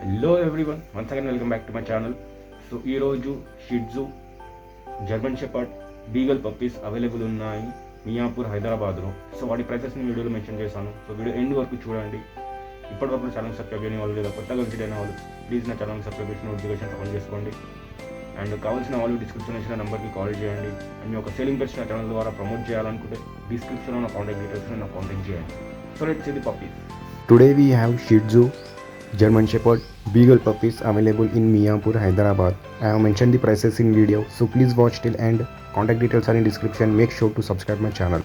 Hello everyone, once again welcome back to my channel. So ఈరోజు shih tzu, German shepherd, beagle puppies available ఉన్నాయి మియాపూర్ హైదరాబాద్లో. So వాటి ప్రైసెస్ని వీడియోలో mention చేశాను. సో వీడియో ఎండ్ వరకు చూడండి. ఇప్పటివరకు నా ఛానల్ సబ్స్క్రైబ్ చేయని వాళ్ళు లేదా కొత్తగా విజిట్ అయిన వాళ్ళు ప్లీజ్ నా ఛానల్ సబ్స్క్రైబ్ చేసి నోటిఫికేషన్ ఆన్ చేసుకోండి. అండ్ కావాల్సిన వాళ్ళు డిస్క్రిప్షన్ ఇచ్చిన నెంబర్కి కాల్ చేయండి. అండ్ మీ ఒక సేలింగ్ పెట్స్ నా ఛానల్ ద్వారా ప్రమోట్ చేయాలనుకుంటే డిస్క్రిప్షన్లో నా కాంటాక్ట్ డీటెయిల్స్ నా కాంటాక్ట్ చేయండి. So let's see the puppies. Today we have Shih-Tzu, German Shepherd, Beagle puppies available in Miapur, Hyderabad. I have mentioned the prices in video, so please watch till end. Contact details are in description. Make sure to subscribe my channel.